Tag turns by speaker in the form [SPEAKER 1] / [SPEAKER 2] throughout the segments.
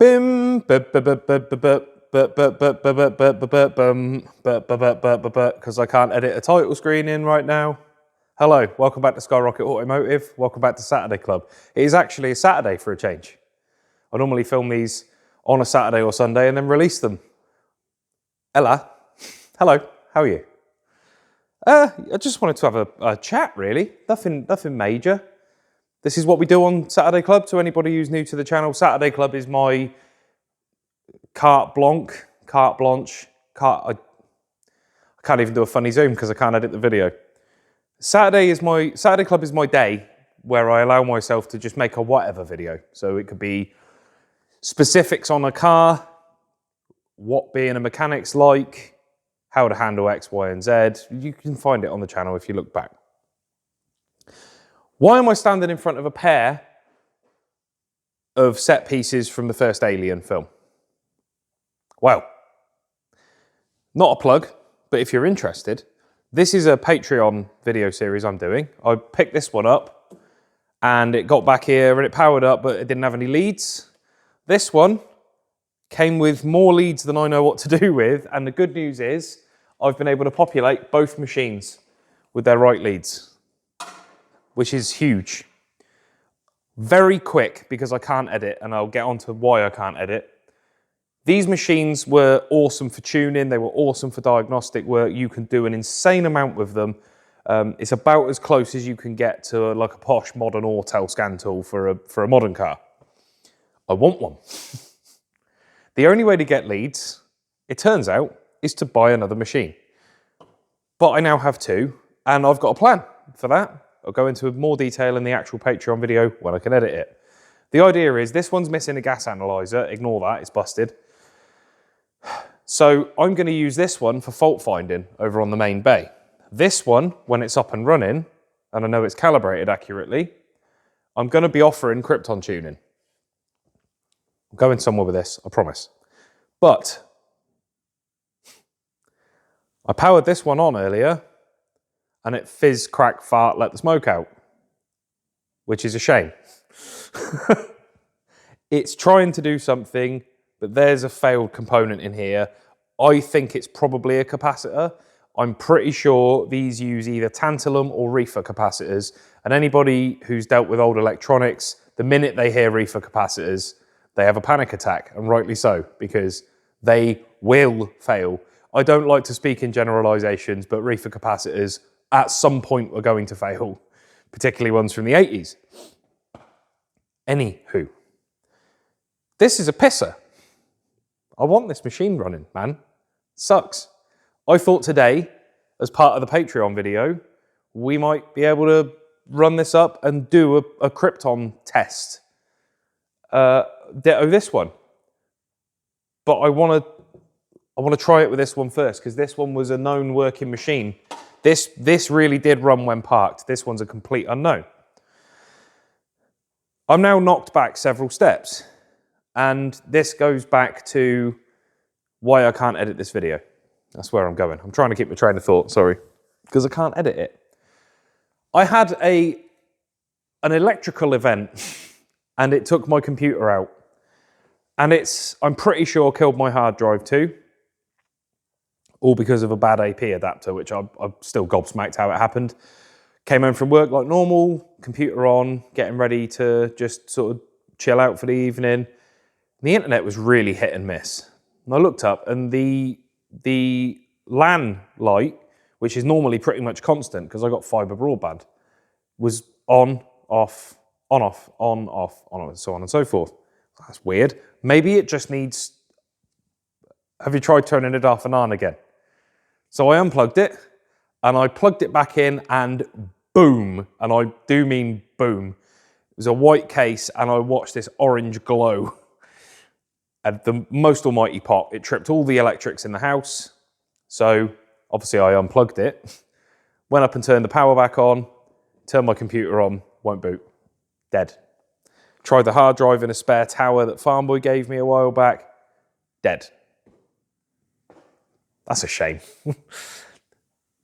[SPEAKER 1] Bim, because I can't edit a title screen in right now. Hello, welcome back to Skyrocket Automotive. Welcome back to Saturday Club. It is actually a Saturday for a change. I normally film these on a Saturday or Sunday and then release them. Ella, hello, how are you? I just wanted to have a chat, really. Nothing major. This is what we do on Saturday Club. To anybody who's new to the channel, Saturday Club is my carte blanche. I can't even do a funny zoom because I can't edit the video. Saturday Club is my day where I allow myself to just make a whatever video. So it could be specifics on a car, what being a mechanic's like, how to handle X, Y, and Z. You can find it on the channel if you look back. Why am I standing in front of a pair of set pieces from the first Alien film? Well, not a plug, but if you're interested, this is a Patreon video series I'm doing. I picked this one up and it got back here and it powered up, but it didn't have any leads. This one came with more leads than I know what to do with. And the good news is I've been able to populate both machines with their right leads, which is huge. Very quick, because I can't edit, and I'll get on to why I can't edit. These machines were awesome for tuning, they were awesome for diagnostic work. You can do an insane amount with them. It's about as close as you can get to like a posh modern Autel scan tool for a modern car. I want one. The only way to get leads, it turns out, is to buy another machine. But I now have two, and I've got a plan for that. I'll go into more detail in the actual Patreon video when I can edit it. The idea is this one's missing a gas analyzer. Ignore that, it's busted. So I'm going to use this one for fault finding over on the main bay. This one, when it's up and running, and I know it's calibrated accurately, I'm going to be offering Crypton tuning. I'm going somewhere with this, I promise. But I powered this one on earlier, and it fizz, crack, fart, let the smoke out, which is a shame. It's trying to do something, but there's a failed component in here. I think it's probably a capacitor. I'm pretty sure these use either tantalum or reefer capacitors, and anybody who's dealt with old electronics, the minute they hear reefer capacitors, they have a panic attack, and rightly so, because they will fail. I don't like to speak in generalizations, but reefer capacitors at some point we're going to fail, particularly ones from the 80s. Anywho, this is a pisser. I want this machine running, man. Sucks. I thought today, as part of the Patreon video, we might be able to run this up and do a Crypton test. Ditto this one. But I want to try it with this one first, because this one was a known working machine. This really did run when parked. This one's a complete unknown. I'm now knocked back several steps, and this goes back to why I can't edit this video. That's where I'm going. I'm trying to keep my train of thought, sorry, because I can't edit it. I had an electrical event, and it took my computer out, and I'm pretty sure killed my hard drive too. All because of a bad AP adapter, which I'm still gobsmacked how it happened. Came home from work like normal, computer on, getting ready to just sort of chill out for the evening. The internet was really hit and miss. And I looked up, and the LAN light, which is normally pretty much constant because I got fibre broadband, was on, off, on, off, on, off, on, and so on and so forth. That's weird. Maybe it just needs... Have you tried turning it off and on again? So I unplugged it, and I plugged it back in, and boom, and I do mean boom. It was a white case, and I watched this orange glow. At the most almighty pop, it tripped all the electrics in the house. So obviously I unplugged it, went up and turned the power back on, turned my computer on, won't boot, dead. Tried the hard drive in a spare tower that Farmboy gave me a while back, dead. That's a shame.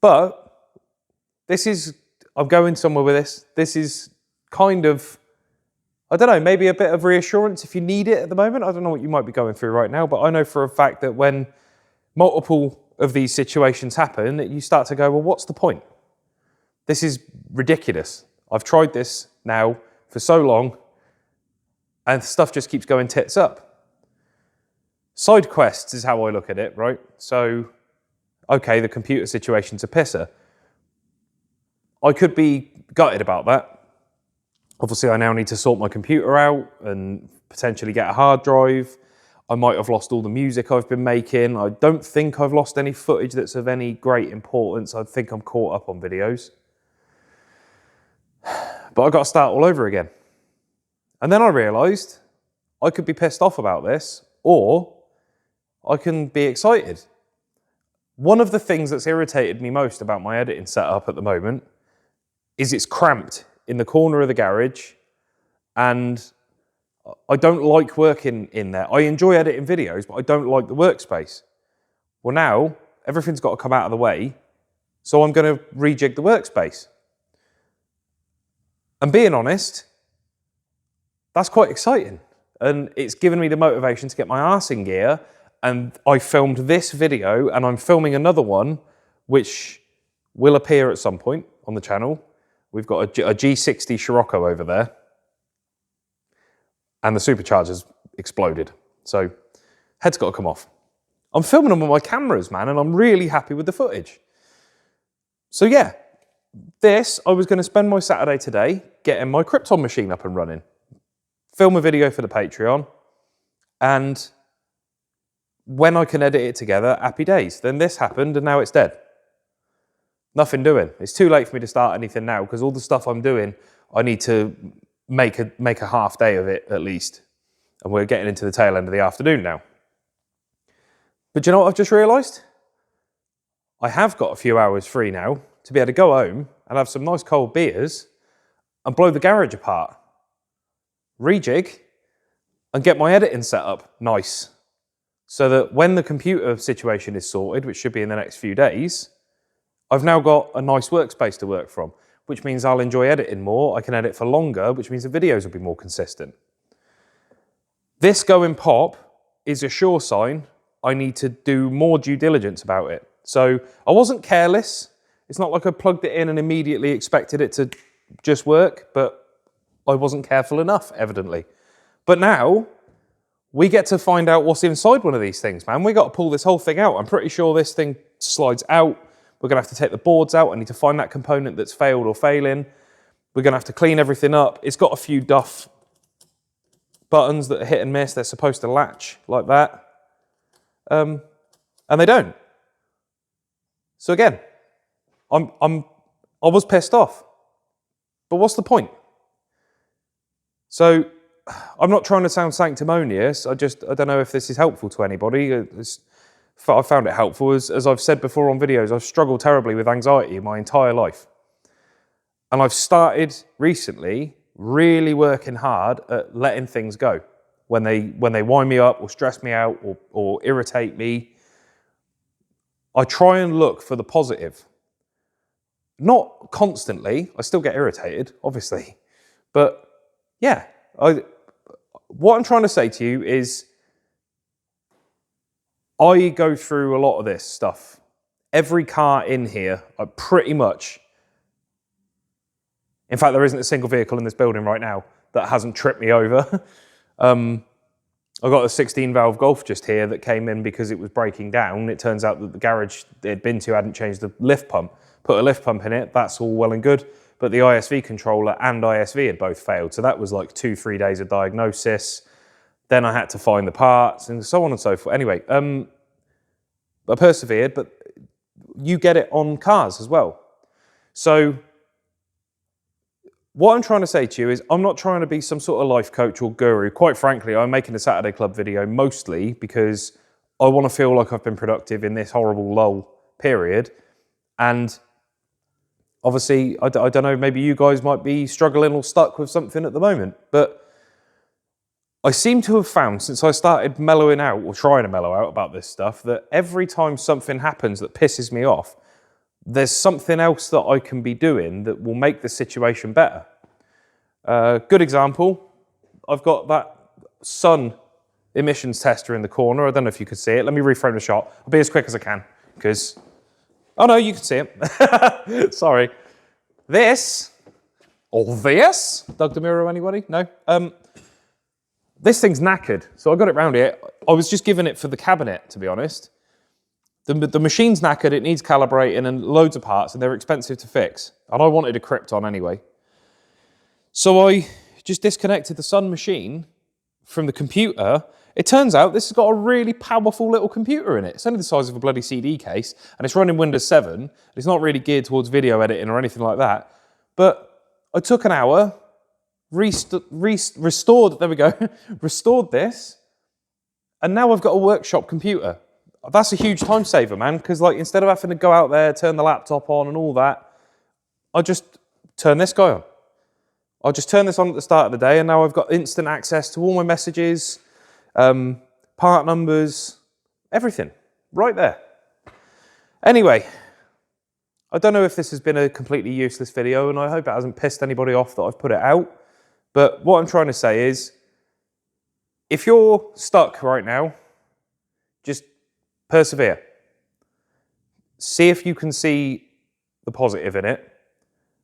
[SPEAKER 1] But I'm going somewhere with this. This is kind of I don't know, maybe a bit of reassurance if you need it at the moment. I don't know what you might be going through right now, but I know for a fact that when multiple of these situations happen, you start to go, well, what's the point? This is ridiculous. I've tried this now for so long and stuff just keeps going tits up. Side quests is how I look at it, right? So, okay, the computer situation's a pisser. I could be gutted about that. Obviously, I now need to sort my computer out and potentially get a hard drive. I might have lost all the music I've been making. I don't think I've lost any footage that's of any great importance. I think I'm caught up on videos. But I've got to start all over again. And then I realised I could be pissed off about this, or I can be excited. One of the things that's irritated me most about my editing setup at the moment is it's cramped in the corner of the garage, and I don't like working in there. I enjoy editing videos, but I don't like the workspace. Well, now everything's got to come out of the way, so I'm going to rejig the workspace. And being honest, that's quite exciting. And it's given me the motivation to get my arse in gear. And I filmed this video, and I'm filming another one, which will appear at some point on the channel. We've got a G60 Scirocco over there, and the supercharger's exploded. So head's got to come off. I'm filming them with my cameras, man, and I'm really happy with the footage. So yeah, I was going to spend my Saturday today getting my Crypton machine up and running, film a video for the Patreon, and when I can edit it together, happy days. Then this happened, and now it's dead. Nothing doing. It's too late for me to start anything now because all the stuff I'm doing, I need to make a half day of it at least. And we're getting into the tail end of the afternoon now. But do you know what I've just realised? I have got a few hours free now to be able to go home and have some nice cold beers and blow the garage apart, rejig, and get my editing set up nice. So that when the computer situation is sorted, which should be in the next few days, I've now got a nice workspace to work from, which means I'll enjoy editing more. I can edit for longer, which means the videos will be more consistent. This going pop is a sure sign I need to do more due diligence about it. So I wasn't careless. It's not like I plugged it in and immediately expected it to just work, but I wasn't careful enough, evidently. But now we get to find out what's inside one of these things, man. We got to pull this whole thing out. I'm pretty sure this thing slides out. We're going to have to take the boards out. I need to find that component that's failed or failing. We're going to have to clean everything up. It's got a few duff buttons that are hit and miss. They're supposed to latch like that. And they don't. So again, I was pissed off. But what's the point? So I'm not trying to sound sanctimonious. I don't know if this is helpful to anybody. I found it helpful. As I've said before on videos, I've struggled terribly with anxiety my entire life. And I've started recently really working hard at letting things go. When they wind me up or stress me out or irritate me, I try and look for the positive. Not constantly. I still get irritated, obviously. But yeah, what I'm trying to say to you is I go through a lot of this stuff. Every car in here, pretty much. In fact, there isn't a single vehicle in this building right now that hasn't tripped me over. I've got a 16-valve Golf just here that came in because it was breaking down. It turns out that the garage it had been to hadn't changed the lift pump. Put a lift pump in it, that's all well and good. But the ISV controller and ISV had both failed. So that was like 2-3 days of diagnosis. Then I had to find the parts and so on and so forth. Anyway, I persevered, but you get it on cars as well. So what I'm trying to say to you is I'm not trying to be some sort of life coach or guru. Quite frankly, I'm making a Saturday Club video mostly because I want to feel like I've been productive in this horrible lull period. And obviously, I don't know, maybe you guys might be struggling or stuck with something at the moment, but I seem to have found since I started mellowing out or trying to mellow out about this stuff that every time something happens that pisses me off, there's something else that I can be doing that will make the situation better. Good example, I've got that sun emissions tester in the corner. I don't know if you could see it. Let me reframe the shot. I'll be as quick as I can because, oh no, you can see it. Sorry. This, Doug DeMuro, anybody? No? This thing's knackered, so I got it round here. I was just giving it for the cabinet, to be honest. The machine's knackered, it needs calibrating and loads of parts, and they're expensive to fix. And I wanted a Crypton anyway. So I just disconnected the Sun machine from the computer. It turns out this has got a really powerful little computer in it. It's only the size of a bloody CD case, and it's running Windows 7. It's not really geared towards video editing or anything like that. But I took an hour, restored, there we go, restored this, and now I've got a workshop computer. That's a huge time saver, man, because like instead of having to go out there, turn the laptop on and all that, I just turn this guy on. I'll just turn this on at the start of the day, and now I've got instant access to all my messages, part numbers, everything, right there. Anyway, I don't know if this has been a completely useless video, and I hope it hasn't pissed anybody off that I've put it out. But what I'm trying to say is, if you're stuck right now, just persevere. See if you can see the positive in it.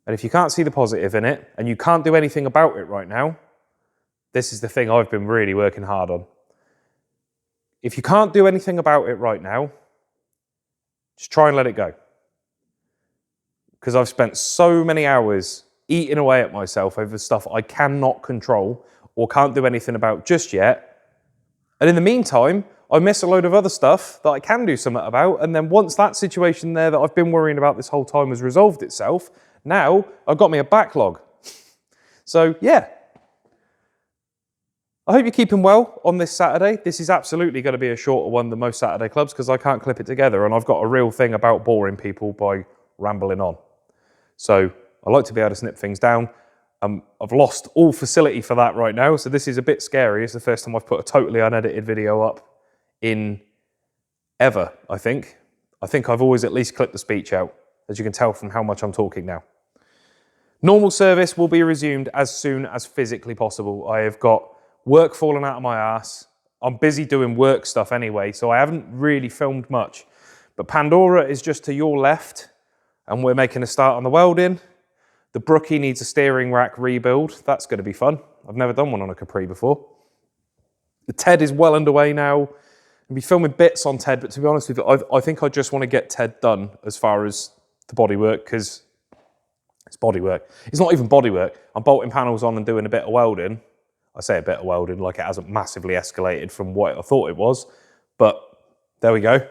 [SPEAKER 1] And if you can't see the positive in it, and you can't do anything about it right now, this is the thing I've been really working hard on. If you can't do anything about it right now, just try and let it go. Because I've spent so many hours eating away at myself over stuff I cannot control or can't do anything about just yet. And in the meantime, I miss a load of other stuff that I can do something about. And then once that situation there that I've been worrying about this whole time has resolved itself, now I've got me a backlog. So yeah. I hope you're keeping well on this Saturday. This is absolutely going to be a shorter one than most Saturday clubs because I can't clip it together, and I've got a real thing about boring people by rambling on. So I like to be able to snip things down. I've lost all facility for that right now, so this is a bit scary. It's the first time I've put a totally unedited video up in ever, I think. I think I've always at least clipped the speech out, as you can tell from how much I'm talking now. Normal service will be resumed as soon as physically possible. I have got work falling out of my ass. I'm busy doing work stuff anyway, so I haven't really filmed much. But Pandora is just to your left, and we're making a start on the welding. The Brookie needs a steering rack rebuild. That's going to be fun. I've never done one on a Capri before. The TED is well underway now. I'll be filming bits on TED, but to be honest with you, I think I just want to get TED done as far as the bodywork, because it's bodywork. It's not even bodywork. I'm bolting panels on and doing a bit of welding. I say a bit of welding like it hasn't massively escalated from what I thought it was, but there we go.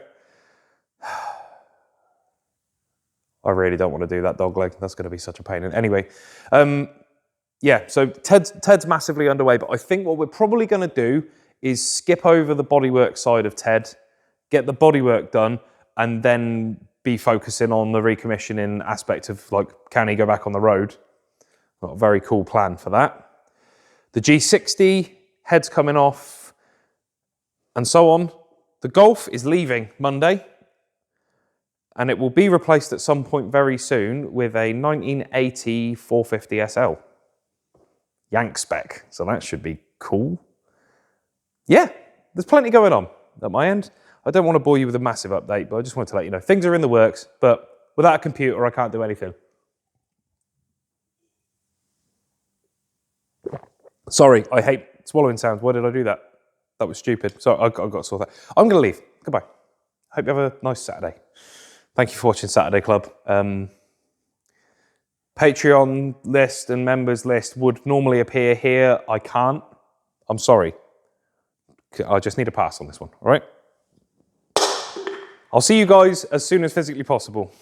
[SPEAKER 1] I really don't want to do that dog leg. That's going to be such a pain. Anyway, yeah, so TED's massively underway, but I think what we're probably going to do is skip over the bodywork side of TED, get the bodywork done, and then be focusing on the recommissioning aspect of, like, can he go back on the road? Got a very cool plan for that. The G60, head's coming off, and so on. The Golf is leaving Monday, and it will be replaced at some point very soon with a 1980 450 SL. Yank spec, so that should be cool. Yeah, there's plenty going on at my end. I don't want to bore you with a massive update, but I just wanted to let you know things are in the works, but without a computer, I can't do anything. Sorry, I hate swallowing sounds. Why did I do that? That was stupid. Sorry, I've got to sort that. I'm going to leave. Goodbye. Hope you have a nice Saturday. Thank you for watching Saturday Club. Patreon list and members list would normally appear here. I can't. I'm sorry. I just need a pass on this one, all right? I'll see you guys as soon as physically possible.